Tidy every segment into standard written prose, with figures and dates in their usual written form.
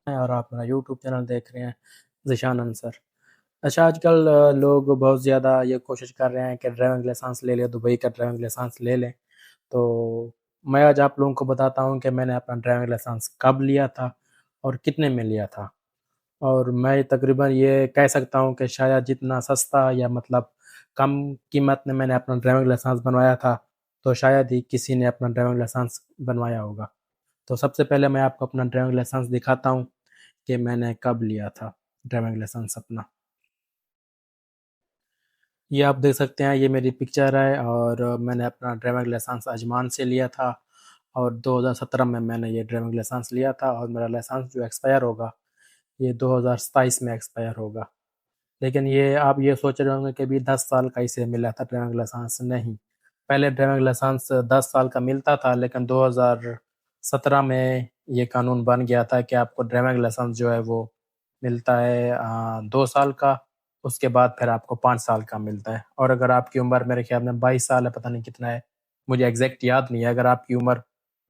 हैं और आप मेरा यूट्यूब चैनल देख रहे हैं ज़ीशान अंसर। अच्छा आजकल लोग बहुत ज़्यादा ये कोशिश कर रहे हैं कि ड्राइविंग लाइसेंस ले लें, दुबई का ड्राइविंग लाइसेंस ले लें। तो मैं आज आप लोगों को बताता हूँ कि मैंने अपना ड्राइविंग लाइसेंस कब लिया था और कितने में लिया था। और मैं तकरीबन ये कह सकता हूँ कि शायद जितना सस्ता या मतलब कम कीमत में मैंने अपना ड्राइविंग लाइसेंस बनवाया था, तो शायद ही किसी ने अपना ड्राइविंग लाइसेंस बनवाया होगा। तो सबसे पहले मैं आपको अपना ड्राइविंग लाइसेंस दिखाता हूँ कि मैंने कब लिया था ड्राइविंग लाइसेंस अपना। ये आप देख सकते हैं, ये मेरी पिक्चर है और मैंने अपना ड्राइविंग लाइसेंस अजमान से लिया था और 2017 में मैंने ये ड्राइविंग लाइसेंस लिया था और मेरा लाइसेंस जो एक्सपायर होगा, ये 2027 में एक्सपायर होगा। लेकिन ये आप ये सोच रहे होंगे कि अभी 10 साल का इसे मिला था ड्राइविंग लाइसेंस, नहीं। पहले ड्राइविंग लाइसेंस 10 साल का मिलता था, लेकिन 2017 में ये कानून बन गया था कि आपको ड्राइविंग लाइसेंस जो है वो मिलता है 2 साल का, उसके बाद फिर आपको 5 साल का मिलता है। और अगर आपकी उम्र मेरे ख्याल में 22 साल है, पता नहीं कितना है, मुझे एग्ज़ैक्ट याद नहीं है। अगर आपकी उम्र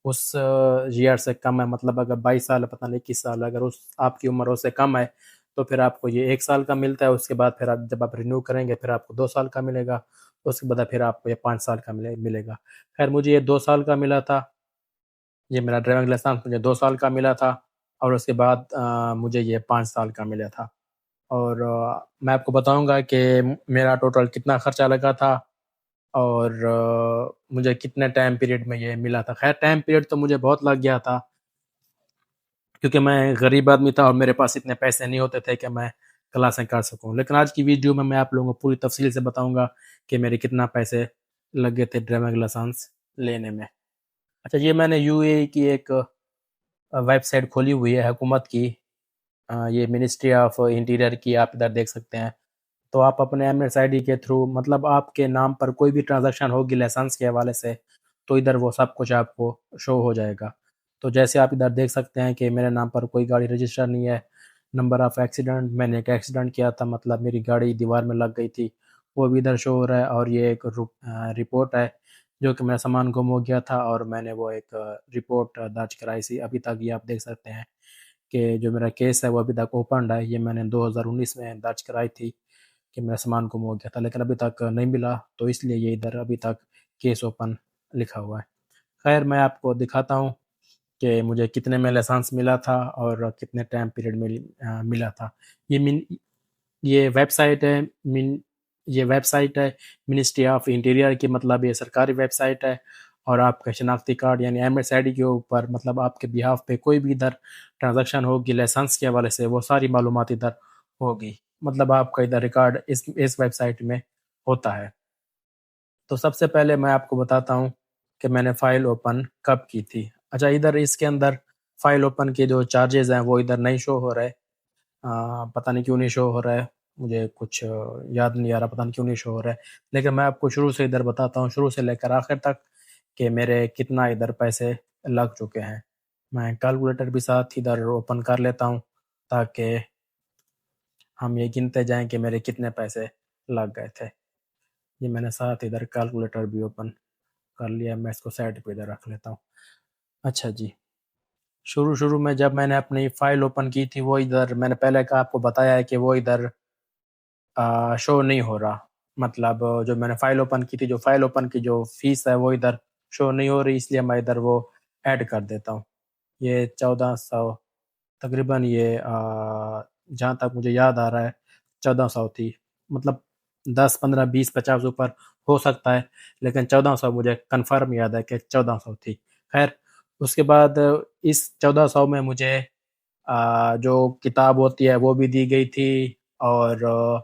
उस ईयर से कम है, मतलब अगर 22 साल है, पता नहीं 21 साल है, अगर उस आपकी उम्र उससे कम है, तो फिर आपको ये 1 साल का मिलता है। उसके बाद फिर आप जब आप रिन्यू करेंगे, फिर आपको 2 साल का मिलेगा। उसके बाद फिर आपको ये 5 साल का मिलेगा। खैर मुझे ये 2 साल का मिला था। ये मेरा ड्राइविंग लाइसेंस मुझे 2 साल का मिला था और उसके बाद मुझे ये 5 साल का मिला था। और मैं आपको बताऊँगा कि मेरा टोटल कितना खर्चा लगा था और मुझे कितने टाइम पीरियड में ये मिला था। खैर टाइम पीरियड तो मुझे बहुत लग गया था, क्योंकि मैं गरीब आदमी था और मेरे पास इतने पैसे नहीं होते थे कि मैं क्लासें कर सकूँ। लेकिन आज की वीडियो में मैं आप लोगों को पूरी तफ़सील से बताऊँगा कि मेरे कितना पैसे लगे थे ड्राइविंग लाइसेंस लेने में। अच्छा, ये मैंने यूएई की एक वेबसाइट खोली हुई है हुकूमत की। ये मिनिस्ट्री ऑफ इंटीरियर की, आप इधर देख सकते हैं। तो आप अपने एमएस आईडी के थ्रू, मतलब आपके नाम पर कोई भी ट्रांज़ैक्शन होगी लाइसेंस के हवाले से, तो इधर वो सब कुछ आपको शो हो जाएगा। तो जैसे आप इधर देख सकते हैं कि मेरे नाम पर कोई गाड़ी रजिस्टर नहीं है। नंबर ऑफ़ एक्सीडेंट, मैंने एक एक्सीडेंट किया था, मतलब मेरी गाड़ी दीवार में लग गई थी, वो भी इधर शो हो रहा है। और ये एक रिपोर्ट है जो कि मेरा सामान गुम हो गया था और मैंने वो एक रिपोर्ट दर्ज कराई थी। अभी तक ये आप देख सकते हैं कि जो मेरा केस है वो अभी तक ओपन्ड है। ये मैंने 2019 में दर्ज कराई थी कि मेरा सामान गुम हो गया था, लेकिन अभी तक नहीं मिला, तो इसलिए ये इधर अभी तक केस ओपन लिखा हुआ है। खैर मैं आपको दिखाता हूँ कि मुझे कितने में लाइसेंस मिला था और कितने टाइम पीरियड में मिला था। ये मिन ये वेबसाइट है मिन ये वेबसाइट है मिनिस्ट्री ऑफ इंटीरियर की, मतलब ये सरकारी वेबसाइट है। और आपका शनाख्ती कार्ड यानी एमएस आईडी के ऊपर, मतलब आपके बिहाफ पे कोई भी इधर ट्रांज़ैक्शन होगी लाइसेंस के हवाले से, वो सारी मालूमात इधर होगी। मतलब आपका इधर रिकॉर्ड इस वेबसाइट में होता है। तो सबसे पहले मैं आपको बताता हूँ कि मैंने फ़ाइल ओपन कब की थी। अच्छा, इधर इसके अंदर फ़ाइल ओपन के जो चार्जेज़ हैं वो इधर नहीं शो हो रहे। पता नहीं क्यों नहीं शो हो रहा है, मुझे कुछ याद नहीं आ रहा, पता नहीं क्यों नहीं शो हो रहा है। लेकिन मैं आपको शुरू से इधर बताता हूँ, शुरू से लेकर आखिर तक, कि मेरे कितना इधर पैसे लग चुके हैं। मैं कैलकुलेटर भी साथ इधर ओपन कर लेता हूँ, ताकि हम ये गिनते जाएँ कि मेरे कितने पैसे लग गए थे। ये मैंने साथ इधर कैलकुलेटर भी ओपन कर लिया, मैं इसको साइड पे इधर रख लेता हूँ। अच्छा जी, शुरू-शुरू में जब मैंने अपनी फ़ाइल ओपन की थी, वो इधर मैंने पहले का आपको बताया है कि वो इधर शो नहीं हो रहा। मतलब जो मैंने फ़ाइल ओपन की थी, जो फ़ाइल ओपन की जो फ़ीस है वो इधर शो नहीं हो रही, इसलिए मैं इधर वो ऐड कर देता हूँ। ये 1400 तकरीबन, ये जहाँ तक मुझे याद आ रहा है 1400 थी। मतलब 10, 15, 20, 50 ऊपर हो सकता है, लेकिन 1400 मुझे कन्फ़र्म याद है कि 1400 थी। ख़ैर उसके बाद इस 1400 में मुझे जो किताब होती है वो भी दी गई थी और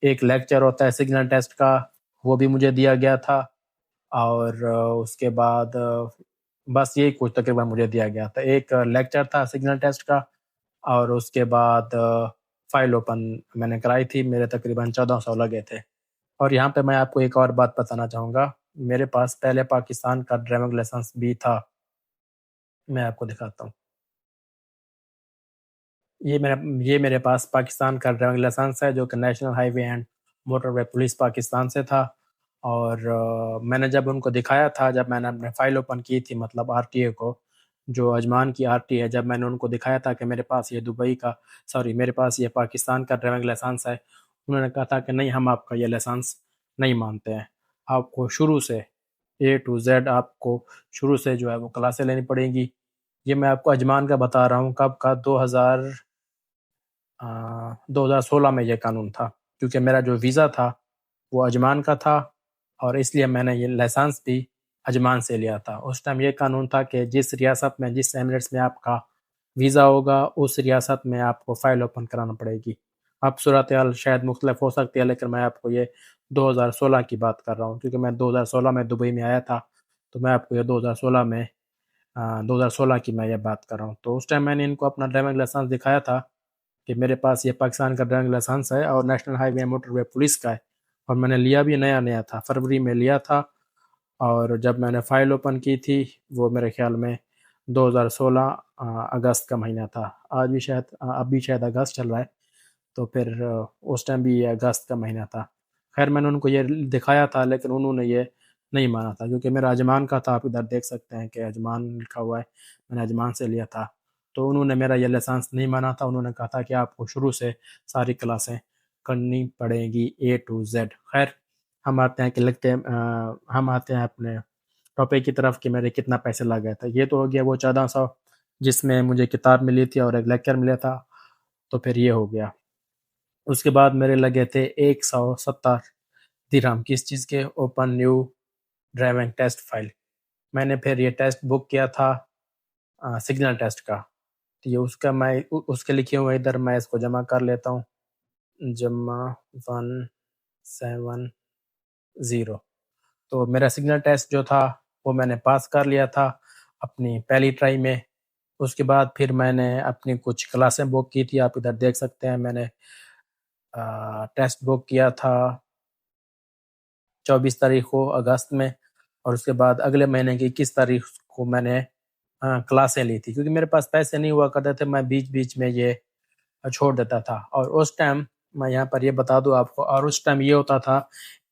एक लेक्चर होता है सिग्नल टेस्ट का, वो भी मुझे दिया गया था। और उसके बाद बस यही कुछ तकरीबन मुझे दिया गया था। एक लेक्चर था सिग्नल टेस्ट का और उसके बाद फ़ाइल ओपन मैंने कराई थी, मेरे तकरीबन 1400 लगे थे। और यहाँ पे मैं आपको एक और बात बताना चाहूँगा, मेरे पास पहले पाकिस्तान का ड्राइविंग लाइसेंस भी था। मैं आपको दिखाता हूँ। ये मेरे पास पाकिस्तान का ड्राइविंग लाइसेंस है, जो कि national highway and motorway police Pakistan से था। और मैंने जब उनको दिखाया था, जब मैंने अपने फ़ाइल ओपन की थी, मतलब आरटीए को, जो अजमान की आरटी है, जब मैंने उनको दिखाया था कि मेरे पास ये दुबई का, सॉरी, मेरे पास ये पाकिस्तान का ड्राइविंग लाइसेंस है, उन्होंने कहा था कि नहीं, हम आपका ये लाइसेंस नहीं मानते हैं। आपको शुरू से ए टू जेड आपको शुरू से जो है वो क्लासें लेनी पड़ेंगी। ये मैं आपको अजमान का बता रहा हूँ, कब का, 2016 में ये कानून था, क्योंकि मेरा जो वीज़ा था वो अजमान का था, और इसलिए मैंने ये लाइसेंस भी अजमान से लिया था। उस टाइम ये कानून था कि जिस रियासत में, जिस एमिरेट्स में आपका वीज़ा होगा, उस रियासत में आपको फ़ाइल ओपन कराना पड़ेगी। अब सूरत हाल शायद मुख्तलिफ हो सकती है, लेकिन मैं आपको ये 2016 की बात कर रहा हूँ, क्योंकि मैं 2016 में दुबई में आया था, तो मैं आपको ये 2016 की मैं ये बात कर रहा हूँ। तो उस टाइम मैंने इनको अपना ड्राइविंग लाइसेंस दिखाया था कि मेरे पास ये पाकिस्तान का ड्राइविंग लाइसेंस है और नेशनल हाईवे मोटरवे पुलिस का है, और मैंने लिया भी नया नया था, फरवरी में लिया था। और जब मैंने फ़ाइल ओपन की थी, वो मेरे ख्याल में 2016 अगस्त का महीना था। आज भी शायद अभी शायद अगस्त चल रहा है, तो फिर उस टाइम भी ये अगस्त का महीना था। खैर, मैंने उनको ये दिखाया था, लेकिन उन्होंने ये नहीं माना था, क्योंकि मेरा अजमान का था। आप इधर देख सकते हैं कि अजमान लिखा हुआ है, मैंने अजमान से लिया था। तो उन्होंने मेरा ये लाइसेंस नहीं माना था। उन्होंने कहा था कि आपको शुरू से सारी क्लासें करनी पड़ेंगी ए टू जेड। खैर, हम आते हैं अपने टॉपिक की तरफ कि मेरे कितना पैसे लग गए थे। ये तो हो गया वो 1400, जिसमें मुझे किताब मिली थी और एक लेक्चर मिला था, तो फिर ये हो गया। उसके बाद मेरे लगे थे 170 दिरहम, किस चीज़ के, open new driving test file. मैंने फिर ये टेस्ट बुक किया था सिग्नल टेस्ट का। तो ये उसका मैं उसके लिखे हुए इधर मैं इसको जमा कर लेता हूँ। जमा 170। तो मेरा सिग्नल टेस्ट जो था वो मैंने पास कर लिया था अपनी पहली ट्राई में। उसके बाद फिर मैंने अपनी कुछ क्लासें बुक की थी, आप इधर देख सकते हैं। मैंने टेस्ट बुक किया था 24 तारीख को अगस्त में, और उसके बाद अगले महीने की 21 तारीख को मैंने क्लासें ली थी, क्योंकि मेरे पास पैसे नहीं हुआ करते थे, मैं बीच-बीच में ये छोड़ देता था। और उस टाइम मैं यहाँ पर ये बता दूँ आपको, और उस टाइम ये होता था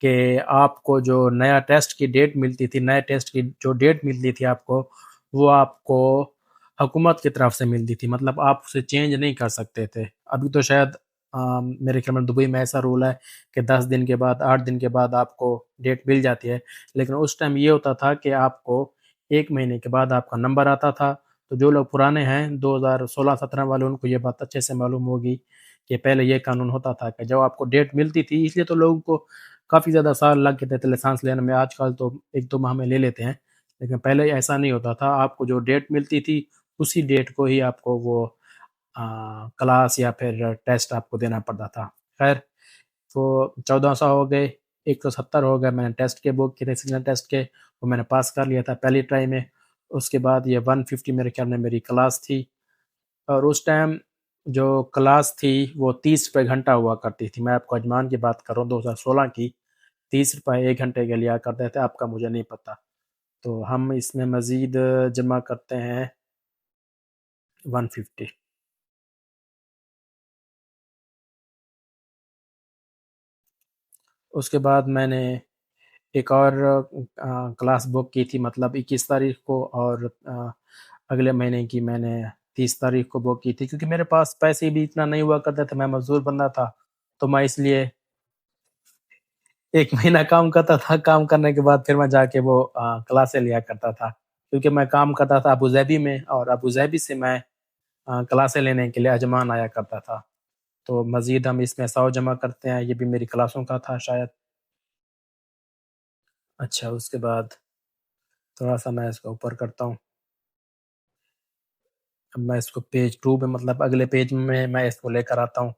कि आपको जो नया टेस्ट की डेट मिलती थी, नए टेस्ट की जो डेट मिलती थी आपको, वो आपको हुकूमत की तरफ से मिलती थी, मतलब आप उसे चेंज नहीं कर सकते थे। अभी तो शायद मेरे ख्याल में दुबई में ऐसा रूल है कि 10 दिन के बाद, 8 दिन के बाद आपको डेट मिल जाती है। लेकिन उस टाइम ये होता था कि आपको 1 महीने के बाद आपका नंबर आता था। तो जो लोग पुराने हैं 2016-17 वाले, उनको ये बात अच्छे से मालूम होगी कि पहले ये कानून होता था कि जब आपको डेट मिलती थी, इसलिए तो लोगों को काफ़ी ज़्यादा साल लग गए थे लाइसेंस लेने में। आजकल तो 1-2 माह में ले लेते हैं, लेकिन पहले ऐसा नहीं होता था। आपको जो डेट मिलती थी, उसी डेट को ही आपको वो क्लास या फिर टेस्ट आपको देना पड़ता था। खैर, तो 1400 हो गए, 170 हो गए। मैंने टेस्ट के बुक किए थे सिग्नल टेस्ट के, वो मैंने पास कर लिया था पहली ट्राई में। उसके बाद ये 150 मेरे ख्याल में मेरी क्लास थी, और उस टाइम जो क्लास थी वो 30 रुपए घंटा हुआ करती थी। मैं आपको अजमान की बात कर रहा हूँ 2016 की। 30 रुपए 1 घंटे के लिया करते थे, आपका मुझे नहीं पता। तो हम इसमें मज़ीद जमा करते हैं 150। उसके बाद मैंने एक और क्लास बुक की थी, मतलब 21 तारीख को, और अगले महीने की मैंने 30 तारीख को बुक की थी, क्योंकि मेरे पास पैसे भी इतना नहीं हुआ करते थे, मैं मज़दूर बंदा था। तो मैं इसलिए 1 महीना काम करता था, काम करने के बाद फिर मैं जाके वो क्लासें लिया करता था। क्योंकि मैं काम करता था अबू धाबी में, और अबू धाबी से मैं क्लासें लेने के लिए अजमान आया करता था। तो मज़ीद हम इसमें 100 जमा करते हैं, ये भी मेरी क्लासों का था शायद। अच्छा, उसके बाद थोड़ा-सा मैं इसको ऊपर करता हूँ। अब मैं इसको पेज 2 पे, मतलब अगले पेज में मैं इसको लेकर आता हूँ।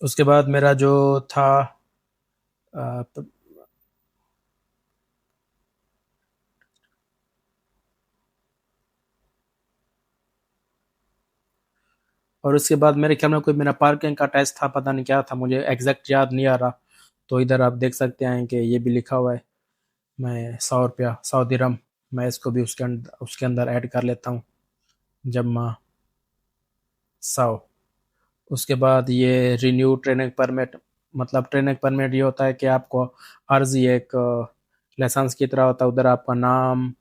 उसके बाद मेरा जो था अ, प और उसके बाद मेरे ख़्याल में कोई मेरा पार्किंग का टेस्ट था, पता नहीं क्या था, मुझे एग्ज़ैक्ट याद नहीं आ रहा। तो इधर आप देख सकते हैं कि ये भी लिखा हुआ है। मैं ₹100, 100 दिरहम, मैं इसको भी उसके अंदर ऐड कर लेता हूँ। जमा 100। उसके बाद ये रिन्यू ट्रेनिंग परमिट, मतलब ट्रेनिंग परमिट ये होता है कि आपको अर्जी एक लाइसेंस की तरह होता है, उधर आपका नाम,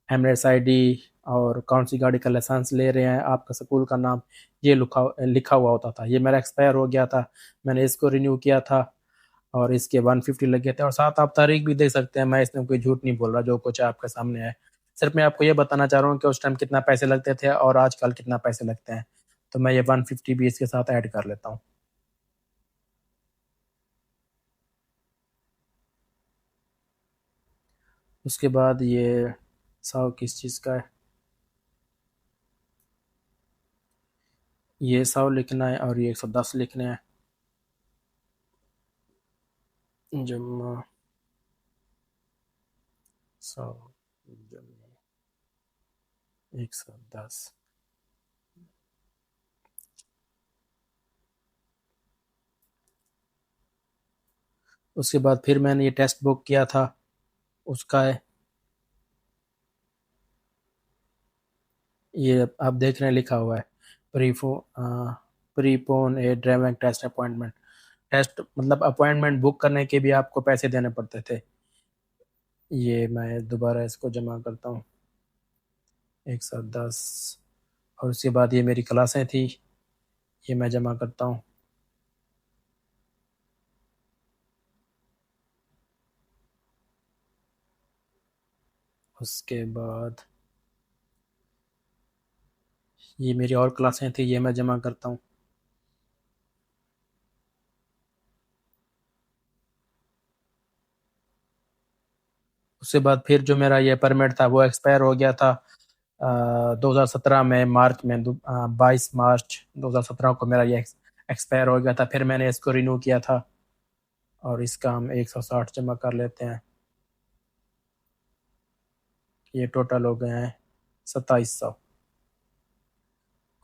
एमरेट्स आईडी और कौन सी गाड़ी का लाइसेंस ले रहे हैं, आपका स्कूल का नाम, ये लिखा लिखा हुआ होता था। ये मेरा एक्सपायर हो गया था, मैंने इसको रिन्यू किया था और इसके 150 लगे थे। और साथ आप तारीख भी देख सकते हैं, मैं इसमें कोई झूठ नहीं बोल रहा, जो कुछ आपके सामने है। सिर्फ मैं आपको ये बताना चाह रहा हूँ कि उस टाइम कितना पैसे लगते थे और आजकल कितना पैसे लगते हैं। तो मैं ये 150 भी इसके साथ ऐड कर लेता हूँ। उसके बाद ये 100 किस चीज़ का है, ये 100 लिखना है और ये 110 लिखने हैं। जमा 100 जमा 110। उसके बाद फिर मैंने ये टेस्ट बुक किया था, उसका है, ये आप देख रहे हैं लिखा हुआ है, प्रीफो प्रीपोन ए ड्राइविंग टेस्ट अपॉइंटमेंट। टेस्ट मतलब अपॉइंटमेंट बुक करने के भी आपको पैसे देने पड़ते थे। ये मैं दोबारा इसको जमा करता हूँ, 110। और उसके बाद ये मेरी क्लासें थी, ये मैं जमा करता हूँ। उसके बाद ये मेरी और क्लासें थी, ये मैं जमा करता हूँ। उसके बाद फिर जो मेरा ये परमिट था वो एक्सपायर हो गया था 2017 में, मार्च में, 22 मार्च 2017 को मेरा ये एक्सपायर हो गया था। फिर मैंने इसको रिन्यू किया था और इसका हम 160 जमा कर लेते हैं। ये टोटल हो गए हैं 2700।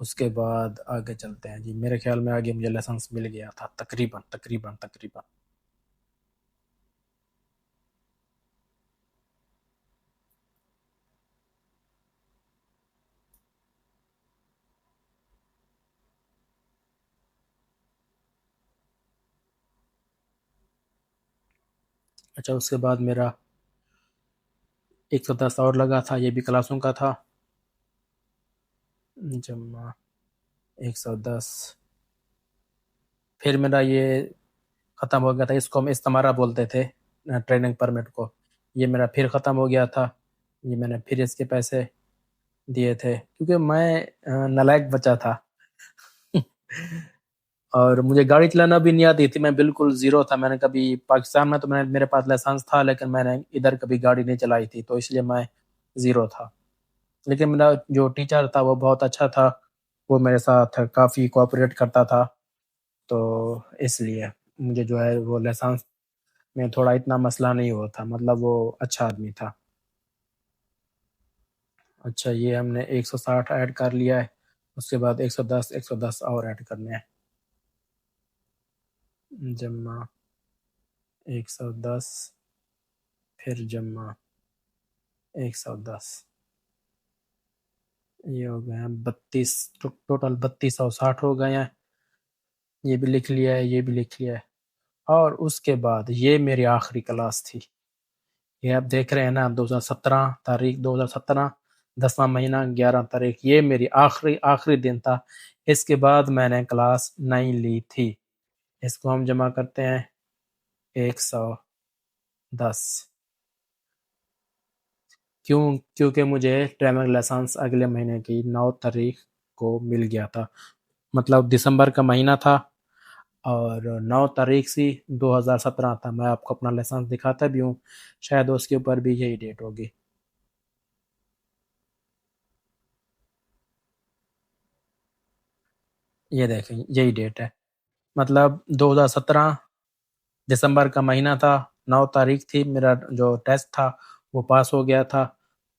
उसके बाद आगे चलते हैं जी, मेरे ख्याल में आगे मुझे लाइसेंस मिल गया था तकरीबन तकरीबन तकरीबन। अच्छा, उसके बाद मेरा 110 और लगा था, ये भी क्लासों का था। जमा 110। फिर मेरा ये ख़त्म हो गया था, इसको हम इस्तेमारा बोलते थे ट्रेनिंग परमिट को। ये मेरा फिर ख़त्म हो गया था, ये मैंने फिर इसके पैसे दिए थे क्योंकि मैं नालायक बच्चा था। और मुझे गाड़ी चलाना भी नहीं आती थी, मैं बिल्कुल ज़ीरो था। मैंने कभी पाकिस्तान में तो मेरे पास लाइसेंस था, लेकिन मैंने इधर कभी गाड़ी नहीं चलाई थी, तो इसलिए मैं ज़ीरो था। लेकिन मेरा जो टीचर था वो बहुत अच्छा था, वो मेरे साथ काफ़ी कोऑपरेट करता था, तो इसलिए मुझे जो है वो लाइसेंस में थोड़ा इतना मसला नहीं हुआ था, मतलब वो अच्छा आदमी था। अच्छा, ये हमने 160 ऐड कर लिया है। उसके बाद 110 110 और ऐड करने हैं। जमा 110, फिर जमा 110। ये हो गए हैं 32, टोटल 3260 हो गए हैं। ये भी लिख लिया है, ये भी लिख लिया है। और उसके बाद ये मेरी आखिरी क्लास थी। ये आप देख रहे हैं ना, 2017 तारीख, 2017 10वां महीना 11 तारीख, ये मेरी आखिरी आखिरी दिन था। इसके बाद मैंने क्लास 9 ली थी। इसको हम जमा करते हैं 110। क्योंकि मुझे ड्राइविंग लाइसेंस अगले महीने की 9 तारीख को मिल गया था, मतलब दिसंबर का महीना था और 9 तारीख से 2017 था। मैं आपको अपना लाइसेंस दिखाता भी हूँ, शायद उसके ऊपर भी यही डेट होगी। ये देखें, यही डेट है, मतलब 2017 दिसंबर का महीना था, 9 तारीख थी, मेरा जो टेस्ट था वो पास हो गया था,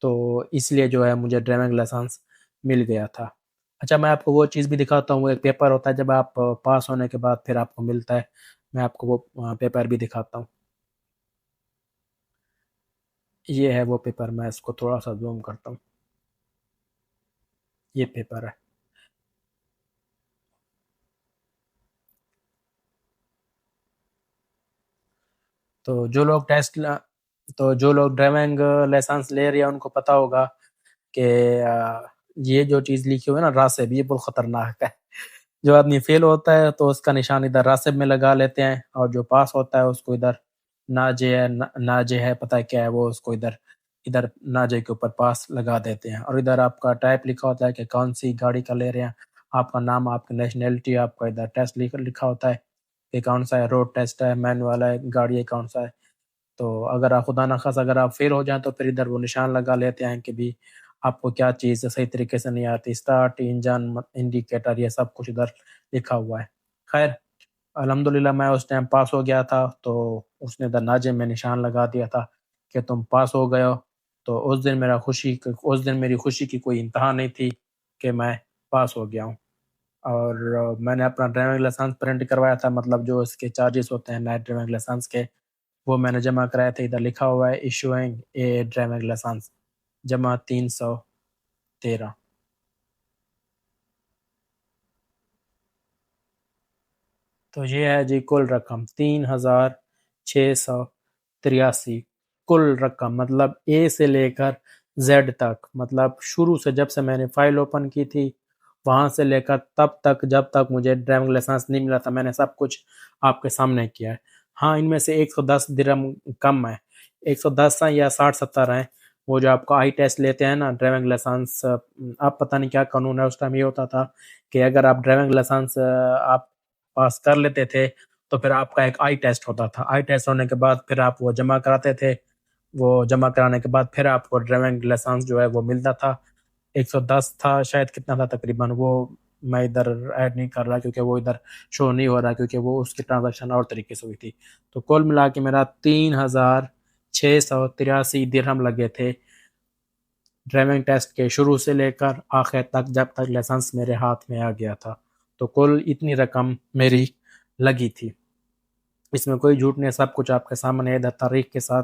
तो इसलिए जो है मुझे ड्राइविंग लाइसेंस मिल गया था। अच्छा, मैं आपको वो चीज़ भी दिखाता हूँ, वो एक पेपर होता है जब आप पास होने के बाद फिर आपको मिलता है, मैं आपको वो पेपर भी दिखाता हूँ। ये है वो पेपर, मैं इसको थोड़ा सा जूम करता हूँ, ये पेपर है। तो जो लोग ड्राइविंग लाइसेंस ले रहे हैं उनको पता होगा कि ये जो चीज़ लिखी हुई है ना रासिब, ये बहुत खतरनाक है। जो आदमी फेल होता है तो उसका निशान इधर रासिब में लगा लेते हैं, और जो पास होता है उसको इधर नाजे है पता है क्या है वो, उसको इधर इधर नाजे के ऊपर पास लगा देते हैं। और इधर आपका टाइप लिखा होता है कि कौन सी गाड़ी का ले रहे हैं, आपका नाम, आपकी नेशनैलिटी, आपका इधर टेस्ट लिखा होता है कि कौन सा है, रोड टेस्ट है, मैनुअल है, गाड़ी है कौन सा है। तो अगर आप खुदा ना खास्ता अगर आप फेल हो जाएँ तो फिर इधर वो निशान लगा लेते हैं कि भी आपको क्या चीज़ सही तरीके से नहीं आती, स्टार्ट, इंजन, इंडिकेटर, ये सब कुछ इधर लिखा हुआ है। ख़ैर अल्हम्दुलिल्लाह मैं उस टाइम पास हो गया था, तो उसने इधर नाज़िम में निशान लगा दिया था कि तुम पास हो गए हो। तो उस दिन मेरी खुशी की कोई इंतहा नहीं थी कि मैं पास हो गया हूँ। और मैंने अपना ड्राइविंग लाइसेंस प्रिंट करवाया था, मतलब जो इसके चार्जेस होते हैं नए ड्राइविंग लाइसेंस के, वो मैंने जमा कराए थे। इधर लिखा हुआ है इशूइंग ए ड्राइविंग लाइसेंस, जमा 313। तो ये है जी कुल रकम 3683, कुल रकम, मतलब ए से लेकर जेड तक, मतलब शुरू से जब से मैंने फाइल ओपन की थी वहां से लेकर तब तक जब तक मुझे ड्राइविंग लाइसेंस नहीं मिला था, मैंने सब कुछ आपके सामने किया है। हाँ, इनमें से 110 दिरहम कम है, 110 हैं या 60-70 हैं। वो जो आपका आई टेस्ट लेते हैं ना ड्राइविंग लाइसेंस, आप पता नहीं क्या कानून है, उस टाइम ये होता था कि अगर आप ड्राइविंग लाइसेंस आप पास कर लेते थे तो फिर आपका एक आई टेस्ट होता था। आई टेस्ट होने के बाद फिर आप वो जमा कराते थे। वो जमा कराने के बाद फिर आपको ड्राइविंग लाइसेंस जो है वो मिलता था। 110 था शायद, कितना था तकरीबन वो मैं इधर ऐड नहीं कर रहा क्योंकि वो इधर शो नहीं हो रहा, क्योंकि वो उसकी ट्रांजैक्शन और तरीके से हुई थी। तो कुल मिला के मेरा 3683 दिरहम लगे थे ड्राइविंग टेस्ट के शुरू से लेकर आखिर तक, जब तक लाइसेंस मेरे हाथ में आ गया था। तो कुल इतनी रकम मेरी लगी थी। इसमें कोई झूठ नहीं, सब कुछ आपके सामने है, इधर तारीख के साथ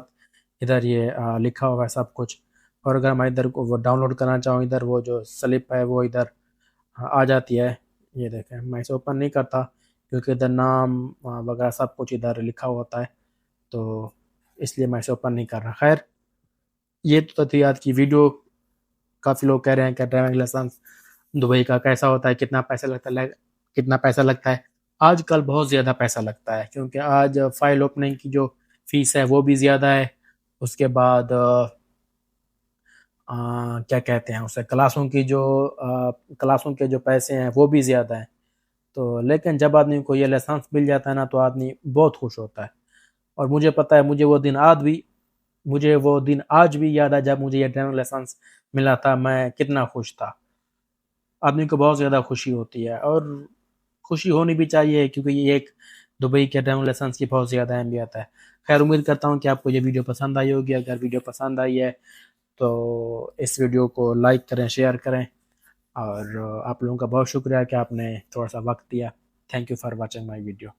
इधर ये लिखा हुआ है सब कुछ। और अगर मैं इधर को वो डाउनलोड करना चाहूँ, इधर वो जो स्लिप है वो इधर आ जाती है। ये देखें, मैं इसे ओपन नहीं करता क्योंकि इधर नाम वगैरह सब कुछ इधर लिखा होता है, तो इसलिए मैं इसे ओपन नहीं कर रहा। खैर, ये तो थी आज की वीडियो। काफ़ी लोग कह रहे हैं कि ड्राइविंग लाइसेंस दुबई का कैसा होता है, कितना पैसा लगता है। आजकल बहुत ज़्यादा पैसा लगता है क्योंकि आज फाइल ओपनिंग की जो फीस है वो भी ज़्यादा है। उसके बाद क्या कहते हैं उसे, क्लासों के जो पैसे हैं वो भी ज़्यादा हैं। तो लेकिन जब आदमी को ये लाइसेंस मिल जाता है ना तो आदमी बहुत खुश होता है। और मुझे पता है, मुझे वो दिन आज भी याद है जब मुझे ये ड्राइविंग लाइसेंस मिला था, मैं कितना खुश था। आदमी को बहुत ज़्यादा खुशी होती है और खुशी होनी भी चाहिए क्योंकि ये एक दुबई के ड्राइविंग लाइसेंस की बहुत ज़्यादा अहमियत है। खैर, उम्मीद करता हूँ कि आपको ये वीडियो पसंद आई होगी। अगर वीडियो पसंद आई है तो इस वीडियो को लाइक करें, शेयर करें। और आप लोगों का बहुत शुक्रिया कि आपने थोड़ा सा वक्त दिया। Thank you for watching my video.